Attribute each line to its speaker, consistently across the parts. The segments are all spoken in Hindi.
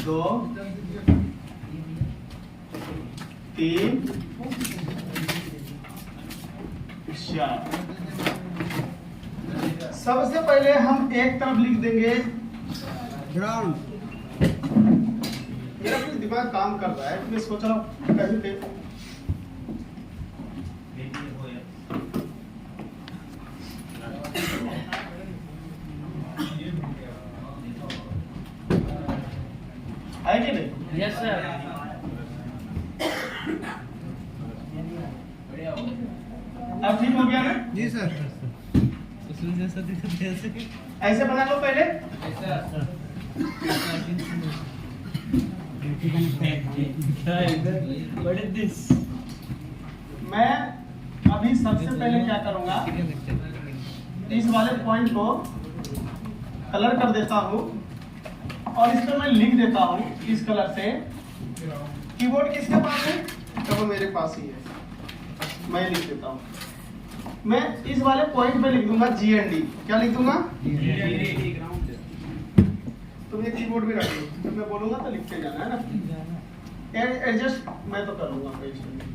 Speaker 1: 2 3 4। सबसे पहले हम एक तरफ लिख देंगे
Speaker 2: ग्राउंड।
Speaker 1: मेरा कुछ दिमाग काम कर रहा है, मैं सोच रहा हूँ कहीं पे है कि नहीं?
Speaker 3: Yes sir.
Speaker 1: अब ठीक हो गया ना?
Speaker 2: जी सर।
Speaker 1: ऐसे बना लो पहले।
Speaker 3: What is this?
Speaker 1: मैं अभी सबसे पहले क्या करूंगा, इस वाले पॉइंट को कलर कर देता हूं और इस पर मैं लिख देता हूं इस कलर से। कीबोर्ड किसके पास है? तो वो मेरे पास ही है, मैं लिख देता हूं। मैं इस वाले पॉइंट पे लिख दूंगा GND। क्या लिख दूंगा? तुम ये कीबोर्ड भी रख लो, जब मैं बोलूंगा तो लिखते जाना है ना। एडजस्ट मैं तो करूंगा कोई इशू नहीं।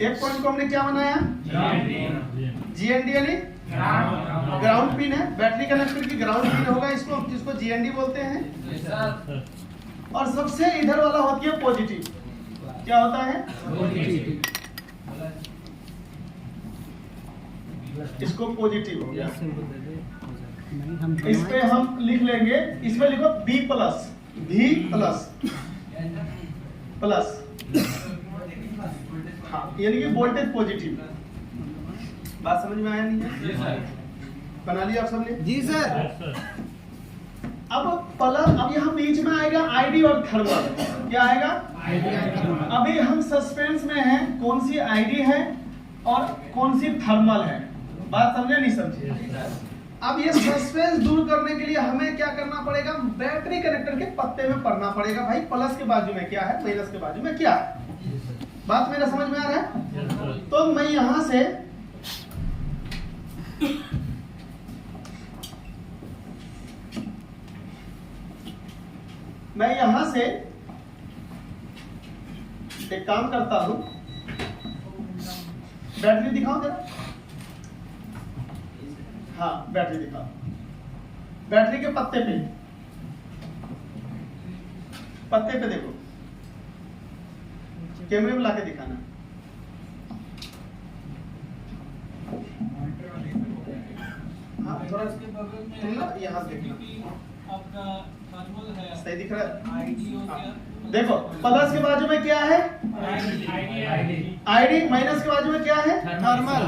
Speaker 1: एक पॉइंट को हमने क्या बनाया? GND यानी ग्राउंड पिन है। बैटरी कनेक्टर की ग्राउंड पिन होगा, इसको GND बोलते हैं। और सबसे इधर वाला होती है पॉजिटिव। क्या होता है? इसको पॉजिटिव हो गया। इस पे हम लिख लेंगे, इसमें लिखो B plus, V plus plus, हाँ यानी कि वोल्टेज पॉजिटिव। बात समझ में आया नहीं है? बना लिया आप सबने?
Speaker 2: जी सर।
Speaker 1: अब प्लस, अब यहाँ बीच में आएगा ID और थर्मल। क्या आएगा? अभी हम सस्पेंस में हैं, कौन सी ID है और कौन सी थर्मल है। बात समझे नहीं समझे? अब ये सस्पेंस दूर करने के लिए हमें क्या करना पड़ेगा? बैटरी कनेक्टर के पत्ते में पढ़ना पड़ेगा भाई, प्लस के बाजू में क्या है, माइनस के बाजू में क्या है। बात मेरा समझ में आ रहा है? तो मैं यहां से एक काम करता हूं, बैटरी दिखाओ जरा। हाँ बैटरी दिखाओ। बैटरी के पत्ते पे देखो, कैमरे में लाके दिखाना। हाँ थोड़ा तुम ना यहाँ देखना, सही दिख रहा है? हाँ। देखो प्लस के बाजू में क्या है? ID। माइनस के बाजू में क्या है?
Speaker 2: थर्मल।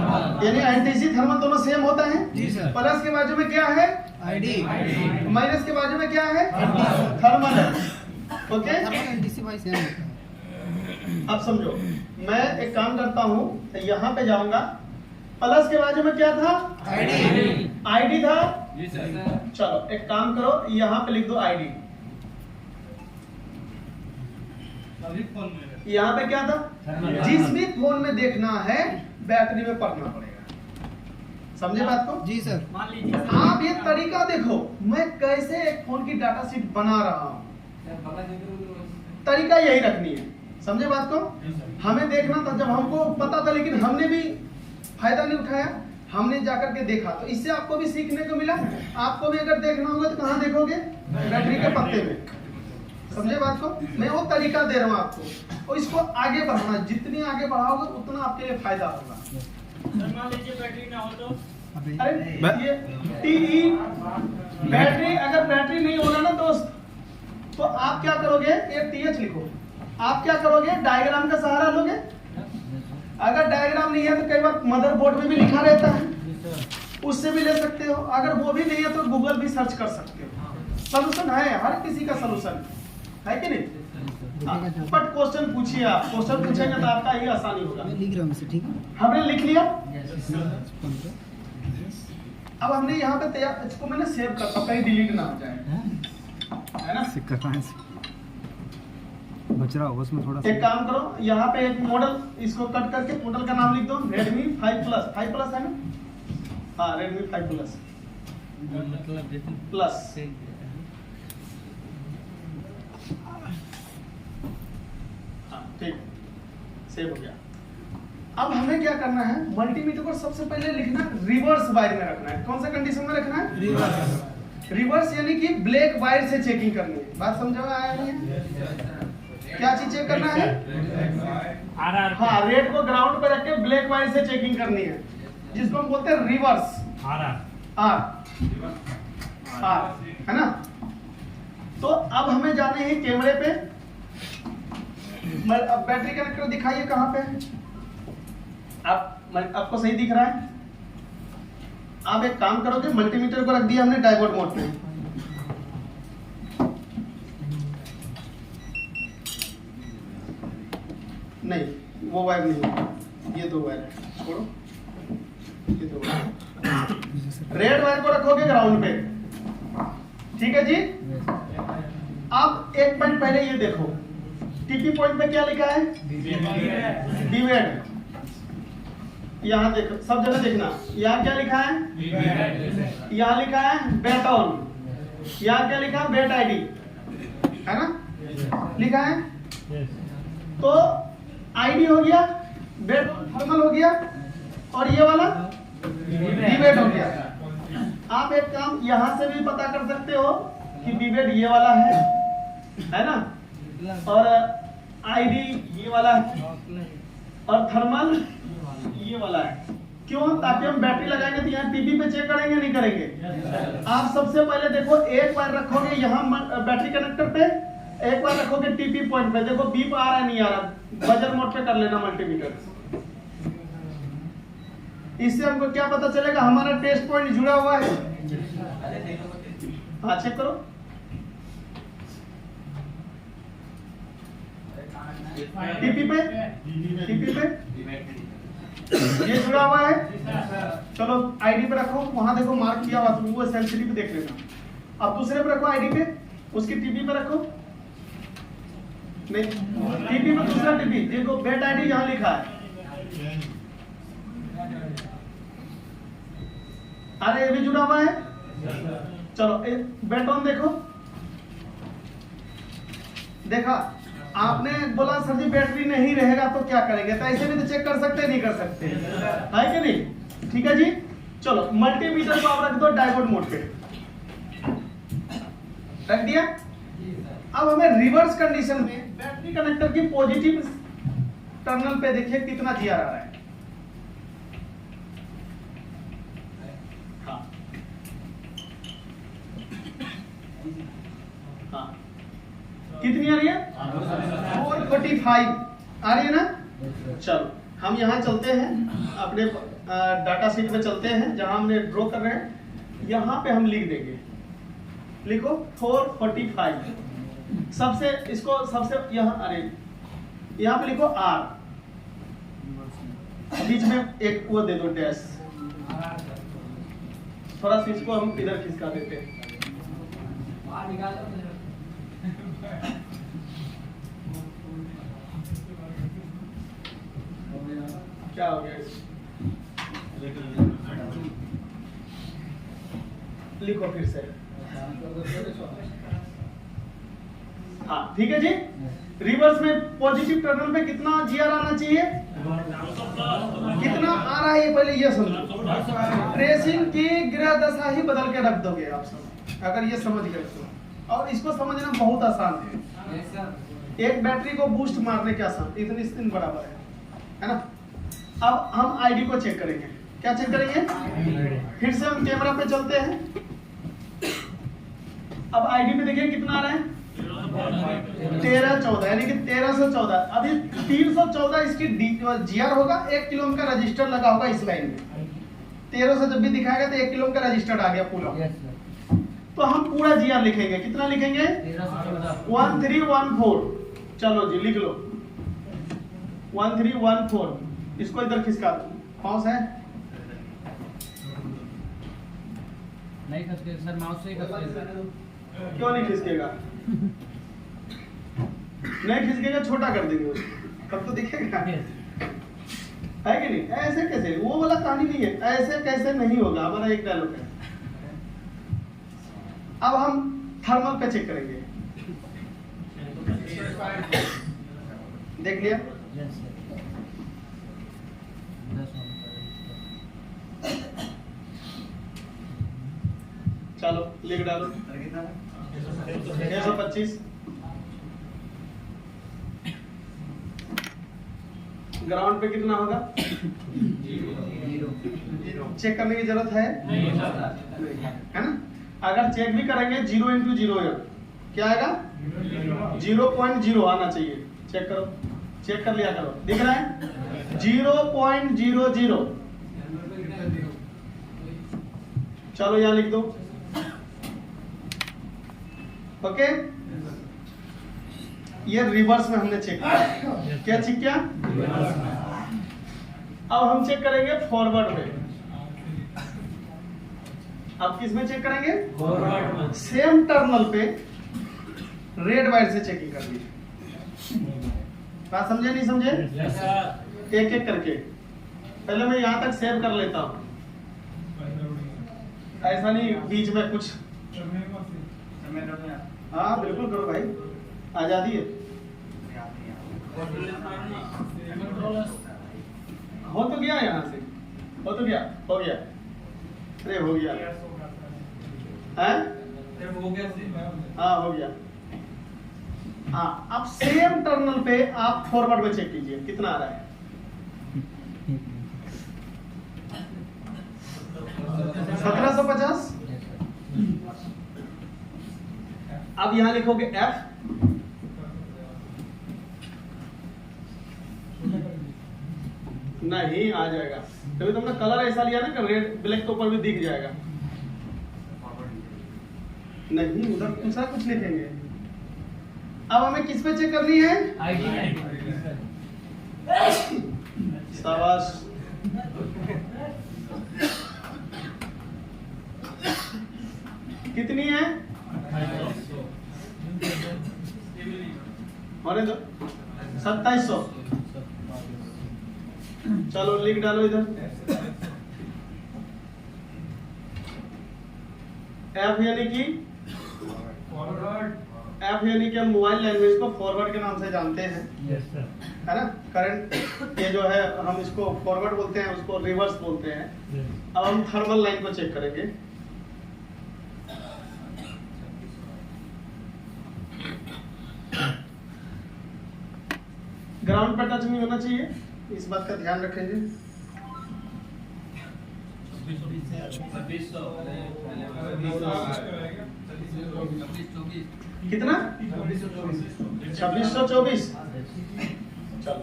Speaker 1: यानी एंटी थर्मल दोनों सेम होता है।
Speaker 2: जी सर।
Speaker 1: प्लस के बाजू में क्या है?
Speaker 2: ID।
Speaker 1: माइनस के बाजू में क्या है? थर्मल है। ओके,
Speaker 2: DC वाइज सेम होता है।
Speaker 1: अब समझो, मैं एक काम करता हूँ, यहाँ पे जाऊंगा। प्लस के बाजू में क्या था? ID था। चलो एक काम करो, यहाँ पे लिख दो ID। यहाँ पे क्या था? जिस भी फोन में देखना है बैटरी में पढ़ना पड़ेगा। समझे बात को?
Speaker 2: जी सर।
Speaker 3: मान लीजिए
Speaker 1: आप ये तरीका देखो, मैं कैसे एक फोन की डाटा शीट बना रहा हूँ। तरीका यही रखनी है। समझे बात को? हमें देखना था, जब हमको पता था लेकिन हमने भी फायदा नहीं उठाया, हमने जाकर के देखा, तो इससे आपको भी सीखने को मिला। आपको भी अगर देखना होगा तो कहाँ देखोगे? बैटरी के पत्ते में। समझे बात को? मैं वो तरीका दे रहा हूँ आपको, और इसको आगे बढ़ाना, जितनी आगे बढ़ाओगे उतना आपके लिए फायदा होगा।
Speaker 3: मान लीजिए बैटरी ना हो तो?
Speaker 1: अरे ये TE बैटरी, अगर बैटरी नहीं होगा ना दोस्त, तो आप क्या करोगे? एक TH लिखो। आप क्या करोगे? डायग्राम का सहारा लोगे। अगर डायग्राम नहीं है तो कई बार मदरबोर्ड में भी लिखा रहता है, उससे भी ले सकते हो। अगर वो भी नहीं है तो गूगल भी सर्च कर सकते हो। सलूशन है, हर किसी का सलूशन है कि नहीं? बट क्वेश्चन पूछिए, आप क्वेश्चन पूछेंगे तो आपका ये आसानी होगा।
Speaker 2: मैं लिख रहा हूँ इसे, ठीक है?
Speaker 1: हमने लिख लिया। अब हमने यहाँ पे तैयार, इसको मैंने सेव करता हूँ, कहीं डिलीट ना हो जाए, है ना?
Speaker 2: सिक्का कहाँ से बच रहा होगा उसमें थोड़ा सा।
Speaker 1: एक काम करो, यहाँ पे एक मॉडल, इसको कट करके मॉडल का नाम लिख दो, Redmi 5 Plus। 5 Plus है ना? हाँ Redmi 5 Plus
Speaker 3: मतलब
Speaker 1: प्लस। ठीक, सेव हो गया। अब हमें क्या करना है, मल्टीमीटर को सबसे पहले लिखना रिवर्स वायर में रखना है। कौन सा कंडीशन में रखना है? रिवर्स यानी कि ब्लैक वायर से चेकिंग करनी है। बात समझ में आया नहीं है? क्या चीज चेक करना है?
Speaker 3: आर
Speaker 1: हाँ, रेड को ग्राउंड पे रख के ब्लैक वायर से चेकिंग करनी है, जिसको हम बोलते हैं रिवर्स।
Speaker 3: आर
Speaker 1: आर है ना। तो अब हमें जाने हैं कैमरे पे। अब बैटरी कनेक्टर दिखाइए कहाँ पे है। आपको सही दिख रहा है? आप एक काम करोगे, मल्टीमीटर को रख दिया हमने डायोड मोड पे। नहीं, वो वायर नहीं है, ये दो वायर है, छोड़ो ये दो वायर। रेड वायर को रखोगे ग्राउंड पे, ठीक है जी। अब एक पॉइंट पहले ये देखो, टीपी पॉइंट पे क्या लिखा है? डिवेड। यहाँ देखो, सब जगह देखना, यहाँ क्या लिखा है? यहाँ लिखा है बेट ऑन, यहाँ क्या लिखा है? बेट आईडी, है ना, लिखा है। तो आईडी हो गया, बेट थर्मल हो गया, और ये वाला डिवेड हो गया। आप एक काम यहाँ से भी पता कर सकते हो कि डिवेड ये वाला है ना, और आईडी ये वाला है, और थर्मल ये वाला है। क्यों? ताकि हम बैटरी लगाएंगे तो यहाँ टीपी पे चेक करेंगे, नहीं करेंगे? आप सबसे पहले देखो, एक वायर रखोगे यहाँ बैटरी कनेक्टर पे, एक बार रखोगे टीपी पॉइंट पे। देखो बीप आ रहा है नहीं आ रहा, बजर मोड पे कर लेना मल्टीमीटर। इससे हमको क्या पता चलेगा? हमारा टेस्ट पॉइंट जुड़ा हुआ है। हाँ, चेक करो। टीपी पे ये जुड़ा हुआ है। चलो आईडी पे रखो, वहां देखो मार्क किया हुआ, तो वो सेंसिटिव देख लेना। अब दूसरे पे रखो आईडी पे, उसकी टीपी पे रखो। नहीं, टीपी पे दूसरा टीपी देखो, बेट आईडी यहाँ लिखा है। अरे ये भी जुड़ा हुआ है। चलो बेट ऑन देखो, देखा आपने बोला सर जी बैटरी नहीं रहेगा तो क्या करेंगे? तो ऐसे भी तो चेक कर सकते, नहीं कर सकते, है कि नहीं? ठीक है जी। चलो मल्टीमीटर को आप रख दो डायोड मोड पे, रख दिया। अब हमें रिवर्स कंडीशन में बैटरी कनेक्टर की पॉजिटिव टर्मिनल पे देखिए कितना जीआर आ रहा है। हाँ हाँ, कितनी आ रही है? 445 आ रही है ना। चलो हम यहाँ चलते हैं, अपने डाटा शीट में चलते हैं, जहां हमने ड्रॉ कर रहे हैं। यहाँ पे हम लिख देंगे, लिखो 445। सबसे इसको सबसे यहाँ, अरे यहाँ पे लिखो R, बीच में एक वो दे दो डैश। थोड़ा सा इसको हम इधर खिसका देते हैं। क्या हो गया? लिखो फिर से। हाँ ठीक है जी। रिवर्स में पॉजिटिव टर्मिनल पे कितना जीआर आना चाहिए? कितना आ रहा है ये पहले ये समझो। ट्रेसिंग की गृह दशा ही बदल के रख दोगे आप सब, अगर ये समझ गए तो। और इसको समझना बहुत आसान है। एक बैटरी को बूस्ट मारने के आसान, इतनी स्पिन बराबर है ना। अब हम आईडी को चेक करेंगे। क्या चेक करेंगे? फिर से हम कैमरा पे चलते हैं। अब आईडी पे देखिए कितना आ रहा है? 1314, यानी कि 1314। अभी 314 इसकी जीआर होगा। 1 किलो का रजिस्टर लगा होगा इस लाइन में। 13 से जब भी दिखाएगा तो 1 किलो का रजिस्टर आ गया पूरा। तो हम पूरा जीआर लिखेंगे। कितना लिखेंगे? 1314। चलो जी लिख लो 1314। इसको इधर खिसका दो। माउस है?
Speaker 4: नहीं खिसके सर, माउस से ही खिसके।
Speaker 1: क्यों नहीं खिसकेगा? नहीं खिसकेगा, छोटा कर देंगे उसको, तब तो दिखेगा, है कि नहीं? ऐसे कैसे? वो वाला कहानी नहीं है, ऐसे कैसे नहीं होगा। हमारा एक डायलॉग है। अब हम थर्मल पे चेक करेंगे। देख लिया?
Speaker 4: यस सर 10
Speaker 1: चलो लिख डालो 625। ग्राउंड पे कितना होगा? चेक करने की जरूरत है? है ना? अगर चेक भी करेंगे 0 इंटू 0 क्या आएगा? 0.0 आना चाहिए। चेक करो, चेक कर लिया करो, दिख रहा है 0.00। चलो यहां लिख दो। ओके, ये रिवर्स में हमने चेक किया। क्या चेक किया? अब हम चेक करेंगे फॉरवर्ड में। अब किस में चेक करेंगे? सेम टर्मिनल पे रेड वायर से चेकिंग कर ली। बात समझे नहीं समझे? एक एक करके पहले मैं यहां तक सेव कर लेता हूं, ऐसा नहीं बीच में कुछ। हाँ बिल्कुल करो भाई, आजादी है। हो तो गया यहाँ से, हो तो गया, हो गया, अरे हो गया है? हाँ हो गया। हाँ अब सेम टर्मिनल पे आप फॉरवर्ड में चेक कीजिए कितना आ रहा है। 1750। अब यहां लिखोगे F, नहीं आ जाएगा। कभी तुमने कलर ऐसा लिया ना कि रेड ब्लैक के ऊपर भी दिख जाएगा। नहीं उधर दूसरा कुछ लिखेंगे। अब हमें किस पे चेक करनी है? शाबाश। कितनी है? होने दो 2700। चलो लिख डालो इधर F यानी कि हम मोबाइल लैंग्वेज को फॉरवर्ड के नाम से जानते हैं। है ना? करंट ये जो है हम इसको फॉरवर्ड बोलते हैं, उसको रिवर्स बोलते हैं। अब हम थर्मल लाइन को चेक करेंगे। ग्राउंड पर टच नहीं होना चाहिए, इस बात का ध्यान रखेंगे। कितना? 2624। चलो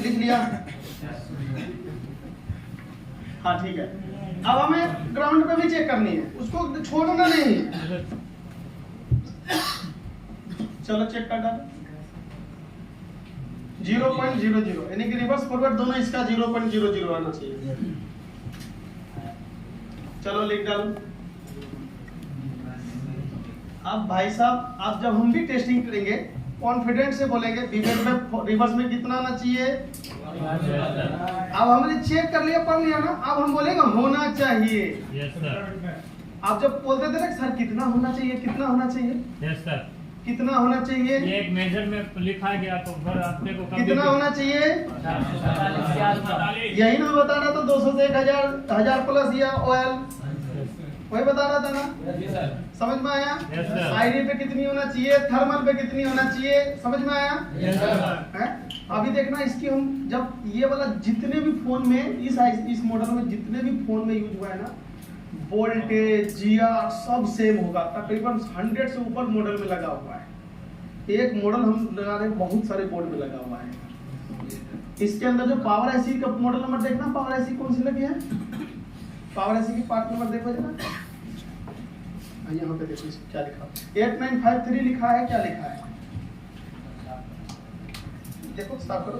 Speaker 1: लिख लिया? हाँ ठीक है। अब हमें ग्राउंड पे भी चेक करनी है, उसको छोड़ना नहीं है। चलो चेक कर डालो 0.00 यानी कि रिवर्स फॉरवर्ड दोनों इसका 0.00 आना चाहिए। चलो लिख डालो। अब भाई साहब आप जब हम भी टेस्टिंग करेंगे कॉन्फिडेंस से बोलेंगे विवेक में रिवर्स में कितना आना चाहिए। अब हमने चेक कर लिया, पढ़ लिया ना, अब हम बोलेंगे होना चाहिए।
Speaker 3: Yes sir.
Speaker 1: आप जब बोलते थे ना सर कितना होना चाहिए, कितना होना चाहिए,
Speaker 3: यस सर।
Speaker 1: कितना होना चाहिए,
Speaker 3: ये एक मेजर में लिखा गया तो फिर आपने को
Speaker 1: कितना होना चाहिए,
Speaker 3: 447।
Speaker 1: यही ना बता रहा था 200 से 1000 प्लस या ऑयल, वही बता रहा था ना। समझ में आया?
Speaker 3: Yes, sir.
Speaker 1: आईडी पे कितनी होना चाहिए, थर्मल पे कितनी होना चाहिए, समझ में आया?
Speaker 3: Yes, sir.
Speaker 1: है? अभी देखना इसकी हम जब ये वाला जितने भी फोन में इस मॉडल में जितने भी फोन में यूज हुआ है ना, वोल्टेज जीआर सब सेम होगा। तकरीबन 100 से ऊपर मॉडल में लगा हुआ है। एक मॉडल हम लगा रहे हैं, बहुत सारे बोर्ड में लगा हुआ है। इसके अंदर जो पावर आईसी का मॉडल नंबर देखना, पावर आईसी कौन सी लगी है, पावर आईसी की पार्ट नंबर देखो जरा। यहाँ पे देखो क्या लिखा, 8953 लिखा है, क्या लिखा है देखो, स्टॉप करो।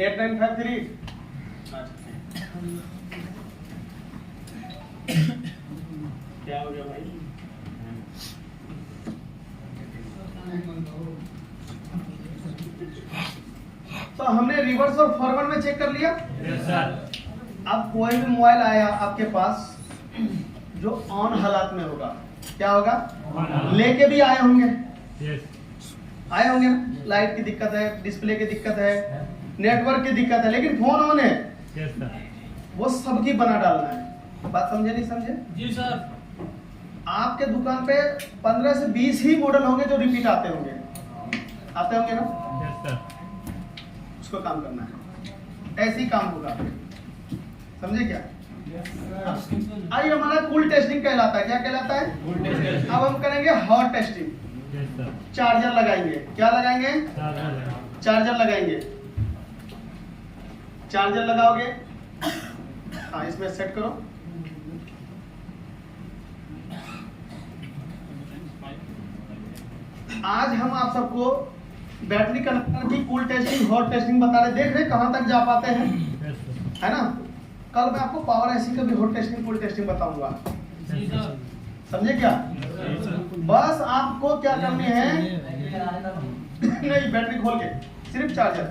Speaker 1: 8953। क्या हो गया भाई? तो हमने रिवर्स और फॉरवर्ड में चेक कर लिया।
Speaker 3: Yes sir.
Speaker 1: अब कोई भी मोबाइल आया आपके पास जो ऑन हालात में होगा, क्या होगा? लेके भी आए होंगे,
Speaker 3: यस
Speaker 1: आए होंगे ना। लाइट की दिक्कत है, डिस्प्ले की दिक्कत है, नेटवर्क की दिक्कत है, लेकिन फोन ऑन है।
Speaker 3: Yes sir.
Speaker 1: वो सबकी बना डालना है। बात समझे नहीं समझे?
Speaker 4: जी सर।
Speaker 1: आपके दुकान पे 15 से 20 ही मॉडल होंगे जो रिपीट आते होंगे, आते होंगे ना।
Speaker 3: Yes sir.
Speaker 1: उसको काम करना है, ऐसे ही काम होगा। समझे क्या? आइए, हमारा कूल टेस्टिंग कहलाता है। क्या कहलाता है? अब हम करेंगे hot testing.
Speaker 3: Yes sir.
Speaker 1: Charger लगाएंगे। क्या लगाएंगे? चार्जर लगाएंगे। चार्जर लगाओगे, हाँ इसमें सेट करो। आज हम आप सबको बैटरी कनेक्टर की कूल टेस्टिंग, हॉट टेस्टिंग बता रहे। देख रहे कहां तक जा पाते हैं, है ना। कल मैं आपको पावर ऐसी का भी हॉट टेस्टिंग, कूल टेस्टिंग बताऊंगा।
Speaker 4: जी सर।
Speaker 1: समझे क्या? बस आपको क्या करनी है, नहीं बैटरी खोल के सिर्फ चार्जर।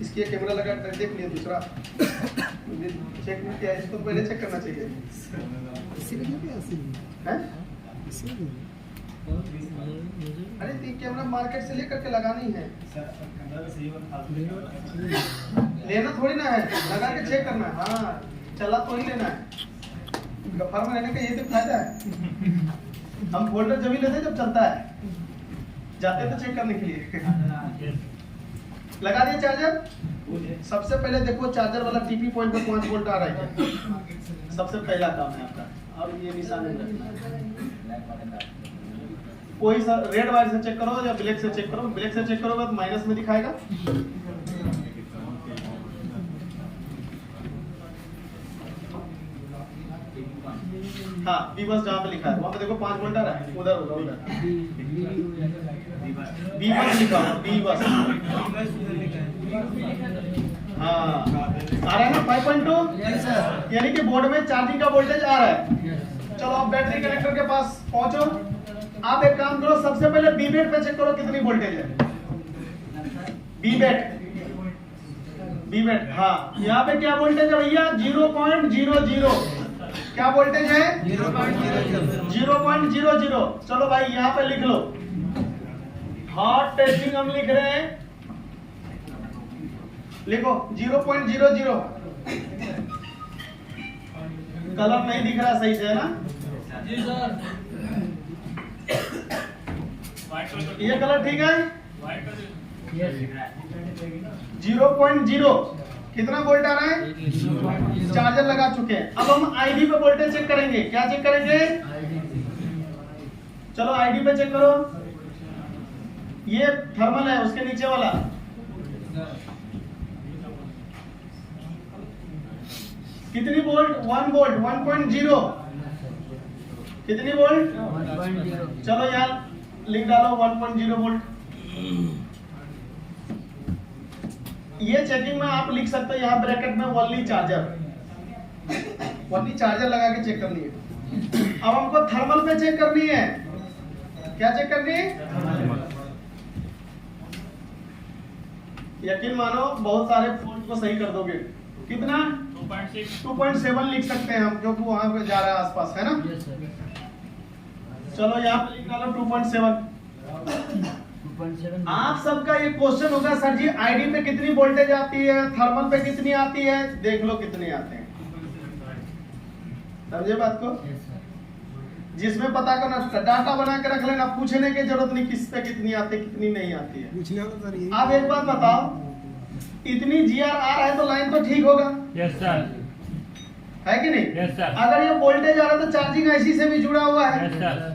Speaker 1: इसकी कैमरा लगा कर देख लिया। दूसरा चेक नहीं किया, इसको पहले चेक करना चाहिए। हैं? अरे तो कैमरा मार्केट से लेकर के लगानी है, लेना थोड़ी ना है, लगा के चेक करना है। हाँ चला तो ही लेना है। गफर में रहने का ये तो फायदा है। हम फोल्डर जब ही लेते हैं जब चलता है, जाते तो चेक करने के लिए। लगा दिए चार्जर। सबसे पहले देखो चार्जर वाला टीपी पॉइंट पे 5 वोल्ट आ रहा है। सबसे पहला काम है आपका। और ये निशान रखना है। कोई सा रेड वायर से चेक करो या ब्लैक से चेक करो। ब्लैक से चेक करोगे तो माइनस में दिखाएगा। हाँ बी बस जहाँ पे लिखा है वहाँ पे देखो 5 वोल्ट आ रहा है। उधर होगा, उधर बी बस लिखा होगा, बी बस। हाँ आ रहा है ना 5.2, यानी कि बोर्ड में चार्जिंग का वोल्टेज आ रहा है। चलो आप बैटरी कनेक्टर के पास पहुंचो। आप एक काम करो, सबसे पहले बी बेट पे चेक करो कितनी वोल्टेज है। बी बेट, हाँ यहाँ पे क्या वोल्टेज है भैया? 0.00। क्या वोल्टेज है? 0.00। चलो भाई यहाँ पे लिख लो, हॉट टेस्टिंग हम लिख रहे हैं। लिखो 0.00। कलर नहीं दिख रहा सही से, है ना?
Speaker 4: जी सर।
Speaker 1: ये कलर ठीक है?
Speaker 4: यस।
Speaker 1: 0.0 कितना वोल्ट आ रहा है? चार्जर लगा चुके हैं। अब हम आईडी पे वोल्टेज चेक करेंगे। क्या चेक करेंगे? चलो आईडी पे चेक करो। ये थर्मल है, उसके नीचे वाला कितनी वोल्ट? 1 वोल्ट। 1.0 कितनी वोल्ट?
Speaker 4: 1.0।
Speaker 1: चलो यार लिख डालो 1.0 वोल्ट। ये चेकिंग में आप लिख सकते हो यहाँ ब्रैकेट में ओनली चार्जर लगा के चेक करनी है। अब हमको थर्मल पे चेक करनी है। क्या चेक करनी है? यकीन मानो बहुत सारे फॉल्ट को सही कर दोगे। कितना? 2.7 लिख सकते हैं हम, क्योंकि वहां पे जा रहा है आसपास, है ना।
Speaker 4: Yes sir.
Speaker 1: चलो यहाँ पे लिख डालो 2.7।
Speaker 4: 2.7।
Speaker 1: आप सबका ये क्वेश्चन होगा, सर जी आईडी पे कितनी वोल्टेज आती है, थर्मल पे कितनी आती है? देख लो कितने आते हैं। समझे बात को?
Speaker 4: Yes sir.
Speaker 1: जिसमें पता करना, डाटा बना के रख लेना, पूछने की जरूरत नहीं किस पे कितनी आती है कितनी नहीं आती है।
Speaker 2: पूछने वाला सर यही।
Speaker 1: आप एक बात बताओ, इतनी जीआर आ रहा है तो लाइन तो ठीक होगा,
Speaker 3: यस सर।
Speaker 1: है कि नहीं?
Speaker 3: Yes sir.
Speaker 1: अगर ये वोल्टेज आ रहा है तो चार्जिंग ऐसी से भी जुड़ा हुआ है।
Speaker 3: Yes sir.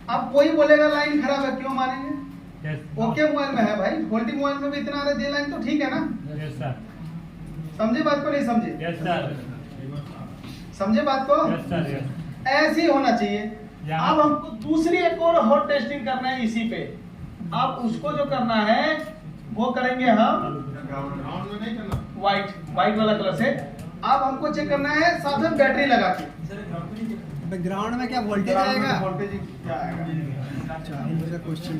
Speaker 1: अब कोई बोलेगा लाइन खराब है, क्यों मानेंगे?
Speaker 3: यस।
Speaker 1: ओके मोबाइल में है भाई, वोल्टेज मोबाइल में भी इतना आ रहा है, लाइन तो ठीक है ना।
Speaker 3: Yes sir.
Speaker 1: समझे बात को? नहीं समझे?
Speaker 3: Yes sir.
Speaker 1: समझे बात को?
Speaker 3: Yes sir. यस।
Speaker 1: ऐसे ही होना चाहिए।
Speaker 3: यहाँ-
Speaker 1: अब हमको दूसरी एक और हॉट टेस्टिंग करना है इसी पे। अब उसको जो करना है वो करेंगे हम व्हाइट वाला कलर से। अब हमको चेक करना है साथ में बैटरी लगा के
Speaker 2: ग्राउंड में क्या वोल्टेज आएगा?
Speaker 1: वोल्टेज क्या आएगा?
Speaker 2: अच्छा मेरा क्वेश्चन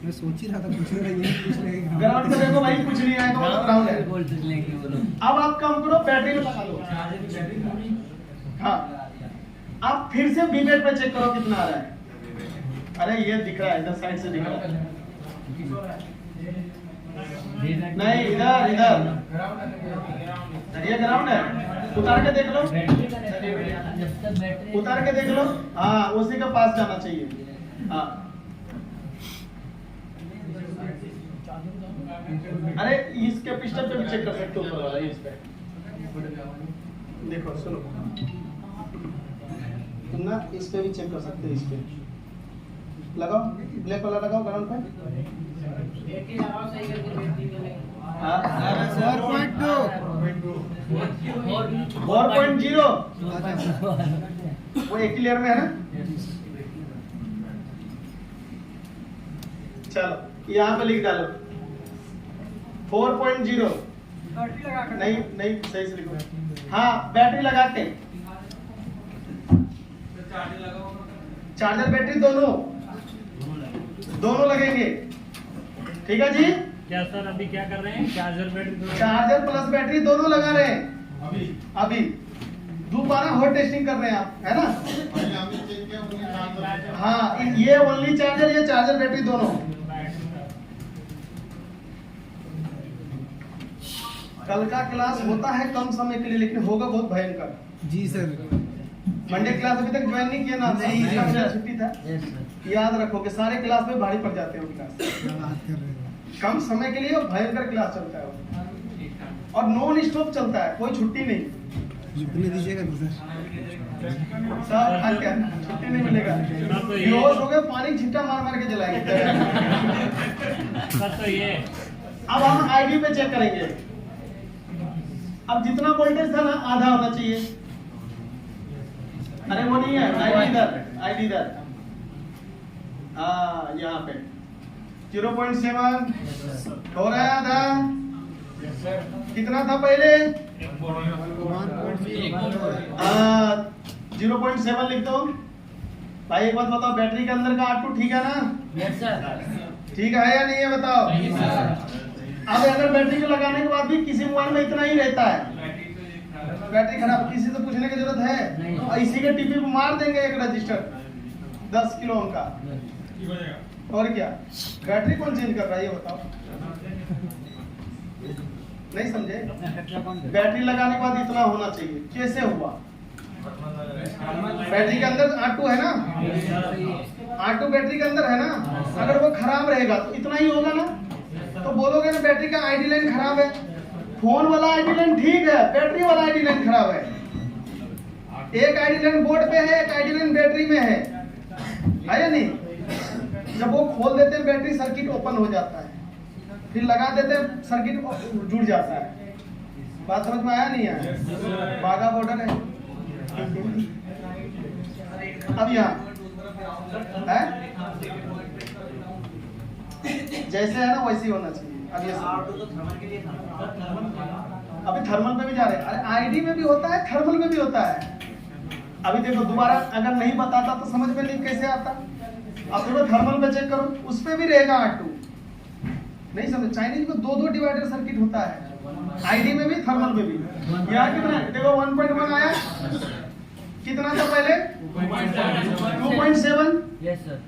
Speaker 2: मैं सोच ही रहा था पूछने का, यही पूछ लेंगे।
Speaker 1: ग्राउंड में देखो भाई कुछ नहीं आएगा, वो ग्राउंड है।
Speaker 4: वोल्टेज लेंगे वो लोग।
Speaker 1: अब आप काम करो, बैटरी में लगा लो। हाँ, आप फिर से बीमेट पे चेक करो कितना आ रहा है। अरे ये दिख रहा है, इधर साइड से दिख रहा है। नहीं, इधर ये ग्राउंड है। उतार के देख लो, उतार के देख लो। हाँ, उसी के पास जाना चाहिए। हाँ, अरे इसके पिस्टन पे भी चेक कर सकते हो, ऊपर वाला इस पे देखो। सुनो, तुम ना इस पे भी चेक कर सकते हो। इस पे लगाओ, ब्लैक वाला लगाओ ग्राउंड पे। हाँ, 4.0 वो एक क्लियर में है ना। चलो यहाँ पे लिख डालो 4.0। नहीं सही से लिखो। हाँ, बैटरी लगा के, चार्जर बैटरी दोनों लगेंगे। ठीक है जी।
Speaker 3: क्या सर अभी क्या कर रहे हैं?
Speaker 1: चार्जर प्लस बैटरी दोनों लगा रहे हैं अभी दोबारा हॉट टेस्टिंग कर रहे हैं आप, है ना। हाँ, ये ओनली चार्जर, ये चार्जर बैटरी दोनों। कल का क्लास होता है कम समय के लिए, लेकिन होगा बहुत भयंकर।
Speaker 2: जी सर।
Speaker 1: मंडे क्लास अभी तक ज्वाइन नहीं किया ना?
Speaker 2: नहीं,
Speaker 1: नहीं, छुट्टी था।
Speaker 4: Yes sir.
Speaker 1: याद रखो कि सारे क्लास में भारी पड़ जाते हैं वो क्लास।
Speaker 2: क्या बात कर रहे हो?
Speaker 1: कम समय के लिए और भयंकर क्लास चलता है वो, और नॉन स्टॉप चलता है, कोई छुट्टी नहीं।
Speaker 2: रुकने दीजिएगा ना सर।
Speaker 1: सर आज क्या छुट्टी नहीं मिलेगा। बेहोश हो गए, पानी छिट्टा मार के जलाएंगे।
Speaker 3: सर तो ये
Speaker 1: अब हम आईडी पे चेक करेंगे। अब जितना वोल्टेज था ना, आधा होना चाहिए। अरे वो नहीं है, आईडी इधर। हाँ, यहाँ पे 0.7 हो रहा है आधा। कितना था पहले? 0.7 लिख दो भाई। एक बात बताओ, बैटरी के अंदर का R2 ठीक है ना?
Speaker 4: Yes sir.
Speaker 1: ठीक है या नहीं है बताओ। अब अगर बैटरी को लगाने के बाद भी किसी मोबाइल में इतना ही रहता है, बैटरी खराब, किसी से पूछने की जरूरत है? और इसी के टीपी पे मार देंगे एक रजिस्टर 10 किलो ओम का। और क्या, बैटरी कौन चेंज कर रहा है ये बताओ? नहीं समझे? बैटरी लगाने के बाद इतना होना चाहिए। कैसे हुआ? बैटरी के अंदर R2 है ना, R2 बैटरी के अंदर है ना। अगर वो खराब रहेगा तो इतना ही होगा ना। तो बोलोगे ना बैटरी का आईडी लाइन खराब है। फोन वाला आईडी लाइन ठीक है, बैटरी वाला आईडी लाइन खराब है। एक आईडी लाइन बोर्ड पे है, एक आईडी लाइन बैटरी में है या नहीं? जब वो खोल देते हैं बैटरी, सर्किट ओपन हो जाता है, फिर लगा देते हैं सर्किट जुड़ जाता है। बात समझ में आया नहीं आया? बागा बॉर्डर है। अब यहाँ है जैसे है ना वैसे ही होना चाहिए। अब ये अभी थर्मल पे भी जा रहे हैं। अरे आईडी में भी होता है, थर्मल में भी होता है। अभी देखो, दोबारा अगर नहीं बताता तो समझ में नहीं कैसे आता। अब देखो थर्मल पे चेक करो, उस पे भी रहेगा R2। नहीं समझ? चाइनीज में दो डिवाइडर सर्किट होता है, आईडी में भी थर्मल में भी। यहाँ कितना देखो 1.1 आया, कितना था पहले? 2.7।
Speaker 4: Yes sir.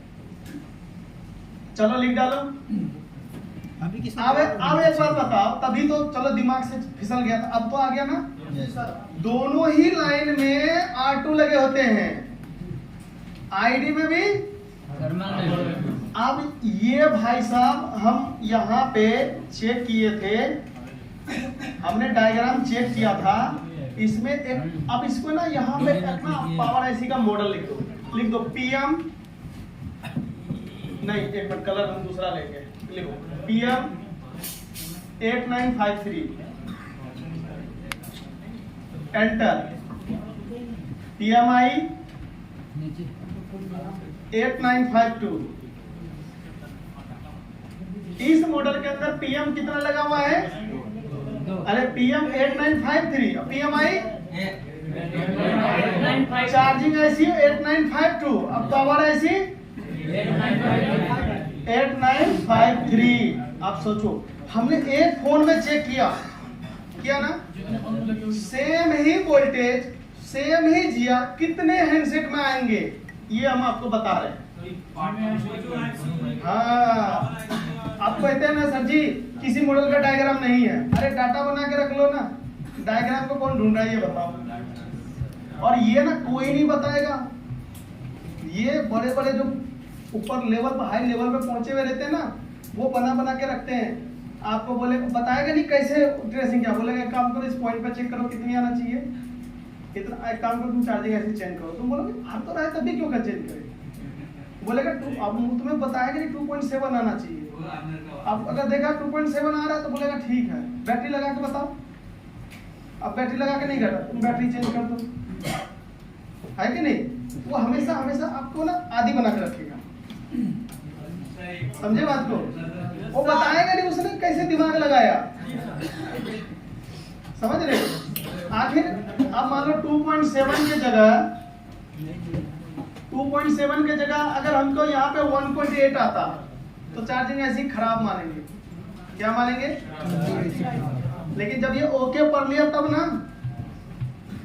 Speaker 1: चलो लिख डालो।
Speaker 2: अभी किसी
Speaker 1: अब एक बात बताओ, तभी तो चलो दिमाग से फिसल गया था, अब तो आ गया ना। दोनों ही लाइन में R2 लगे होते हैं, आईडी में भी। अब ये भाई साहब हम यहाँ पे चेक किए थे, हमने डायग्राम चेक किया था। इसमें एक, अब इसको ना यहाँ पे अपना पावर आईसी का मॉडल लिख दो PM। नहीं, एक मिनट, कलर हम दूसरा लेंगे। लिखो PM 8953, एंटर। PMI 8952, मॉडल के अंदर पीएम कितना लगा हुआ है? अरे पीएम 8953, पीएमआई चार्जिंग आईसी 8952, अब पावर आईसी 8953। आप सोचो, हमने एक फोन में चेक किया ना, सेम ही वोल्टेज, सेम ही जीआर, कितने हैंडसेट में आएंगे ये हम आपको बता रहे हैं। हाँ, आप कहते हैं ना सर जी किसी मॉडल का डायग्राम नहीं है, अरे डाटा बना के रख लो ना, डायग्राम को कौन ढूंढ रहा है ये बताओ। और ये ना कोई नहीं बताएगा, ये बड़े बड़े जो ऊपर लेवल पर, हाई लेवल पे पहुंचे हुए रहते हैं ना, वो बना के रखते हैं। आपको बोले बताएगा नहीं कैसे ट्रेसिंग, क्या बोलेगा एक काम करो इस पॉइंट पे चेक करो कितनी आना चाहिए, इतना, एक काम करो तुम चार्जिंग ऐसे चेंज करो, तुम बोलोगे आ तो रहा है तभी क्यों कर चेंज करें, बोलेगा अब तुम्हें बताएगा नहीं 2.7 आना चाहिए। अब अगर देखा 2.7 आ रहा है तो बोलेगा ठीक है, बैटरी लगा के बताओ, अब बैटरी लगा के नहीं कर रहा, तुम बैटरी चेंज कर दो, है कि नहीं। वो हमेशा आपको ना आदि बना के रखेगा, समझे बात को। वो बताएगा नहीं उसने कैसे दिमाग लगाया, समझ रहे। आखिर अब मान लो 2.7 के जगह अगर हमको यहाँ पे 1.8 आता तो चार्जिंग ऐसी खराब मानेंगे, क्या मानेंगे। लेकिन जब ये ओके पढ़ लिया तब ना,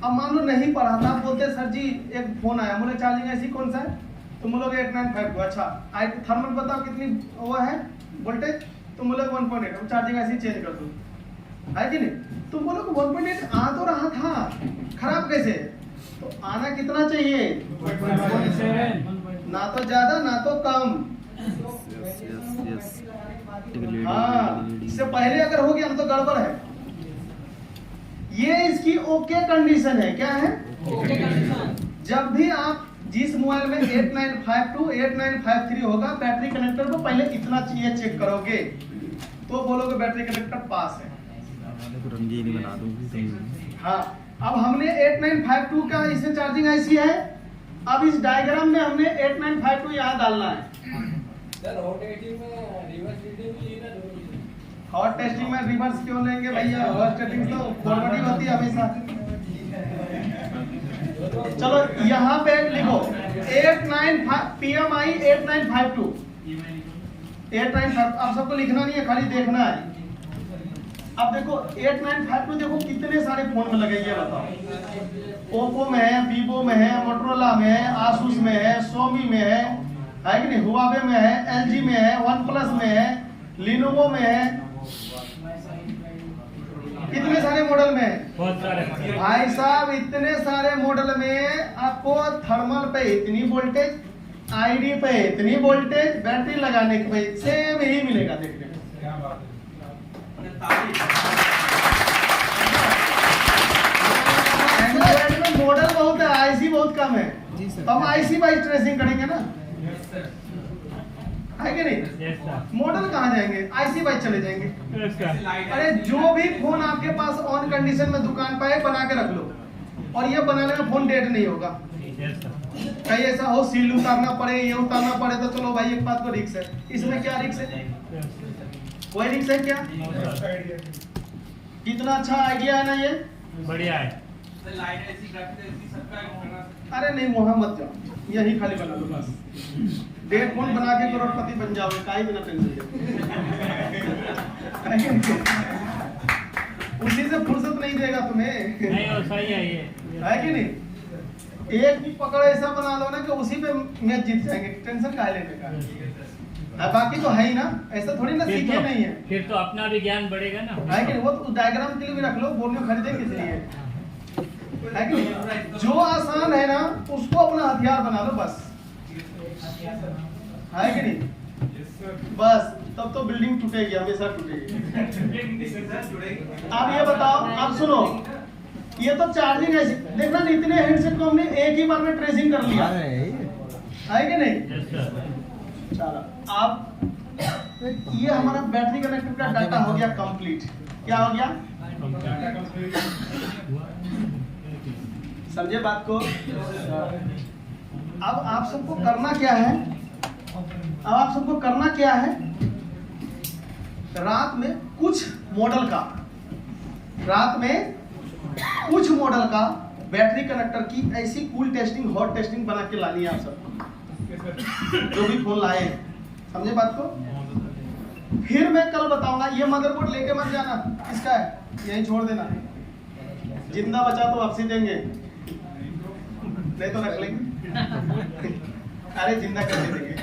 Speaker 1: अब मान लो नहीं पढ़ा था, बोलते सर जी एक फोन आया, बोले चार्जिंग ऐसी कौन सा है, तुम बोलोगे 8952, अच्छा आई थर्मल बताओ कितनी वो है वोल्टेज, तुम बोलोगे 1.8, हम चार्जिंग ऐसी चेंज कर दूं, है कि नहीं। तुम बोलोगे 1.8 आ तो रहा था, खराब कैसे, तो आना कितना चाहिए, ना तो ज्यादा ना तो कम। हाँ, इससे पहले अगर हो गया ना तो गड़बड़ है। ये इसकी ओके कंडीशन है, क्या है जब भी आप जिस मोबाइल में 8952 8953 होगा, बैटरी कनेक्टर को पहले इतना चाहिए चेक करोगे तो बोलोगे बैटरी कनेक्टर पास है।
Speaker 5: रंगीन बना दूंगी।
Speaker 1: हाँ, अब हमने 8952 का इसमें चार्जिंग आईसी है, अब इस डायग्राम में हमने 8952 यहाँ डालना है। हॉट टेस्टिंग में रिवर्स क्यों लेंगे भैया, हॉट टेस्टिंग तो फॉरवर्ड ही होती है हमेशा। चलो यहाँ पे लिखो 89 PMI 8952 895, अब सबको लिखना नहीं है, खाली देखना है। अब देखो 8952 देखो कितने सारे फोन में लगे, ये बताओ। ओप्पो में है, वीवो में है, मोटरोला में है, आसूस में है, सोमी में है कि नहीं, हुआवे में है, एलजी में है, वन प्लस में है, लिनोवो में है, कितने सारे मॉडल में है
Speaker 3: बहुत सारे
Speaker 1: भाई साहब। इतने सारे मॉडल में आपको थर्मल पे इतनी वोल्टेज, आईडी पे इतनी वोल्टेज, बैटरी लगाने के पे सेम ही मिलेगा देखने में। एंड्रॉइड में मॉडल बहुत है, आईसी बहुत कम है,
Speaker 2: जी सर।
Speaker 1: तो हम आईसी वाइज ट्रेसिंग करेंगे ना, है कि नहीं।
Speaker 3: यस सर,
Speaker 1: मॉडल कहाँ जाएंगे, आईसी वाइज चले जाएंगे।
Speaker 3: Yes sir.
Speaker 1: अरे जो भी फोन आपके पास ऑन कंडीशन में दुकान पर है बना के रख लो, और ये बनाने में फोन डेड नहीं होगा।
Speaker 3: यस सर,
Speaker 1: कहीं ऐसा हो सील उतारना पड़े, ये उतारना पड़े तो चलो भाई एक बात को रिक्स है, इसमें क्या रिक्स है, कोई रिक्स है क्या। कितना अच्छा आइडिया है ना ये,
Speaker 3: बढ़िया है।
Speaker 1: अरे नहीं वहां मत जाओ, यही खाली बना लो बस, डेढ़ फोन बना के करोड़पति बन जाओगे, काहे बिना टेंशन। उसी से फुर्सत नहीं देगा तुम्हें,
Speaker 3: नहीं वो सही है ये।
Speaker 1: है कि नहीं। एक भी पकड़ ऐसा बना लो ना कि उसी पे मैच जीत जाएंगे, टेंशन काहे लेने का। बाकी तो है ही ना, ऐसा थोड़ी ना
Speaker 3: फिर
Speaker 1: सीखे नहीं है,
Speaker 3: तो अपना भी ज्ञान बढ़ेगा ना।
Speaker 1: है कि नहीं। वो तो डायग्राम के लिए भी रख लो, बोर्ड में खरीदेंगे किस लिए, है कि नहीं। जो आसान है ना उसको अपना हथियार बना लो बस, है कि नहीं। बस तब तो बिल्डिंग टूटेगी, हमेशा टूटेगी। अब ये बताओ, अब सुनो, ये तो चार्जिंग ऐसी देखना, इतने हैंडसेट को हमने एक ही बार में ट्रेसिंग कर लिया, है कि नहीं।
Speaker 3: यस सर,
Speaker 1: चलो अब ये हमारा बैटरी कनेक्टर का डाटा हो गया कंप्लीट। क्या हो गया, समझे बात को। अब आप सबको करना क्या है, रात में कुछ मॉडल का बैटरी कनेक्टर की ऐसी कूल टेस्टिंग, हॉट टेस्टिंग बना के लानी है आप सब जो भी फोन लाए हैं। समझे बात को? फिर मैं कल बताऊंगा। ये मदरबोर्ड लेके मत जाना, किसका है यही छोड़ देना, जिंदा बचा तो वापसी देंगे, नहीं तो रख लेंगे। अरे जिंदा करके देंगे।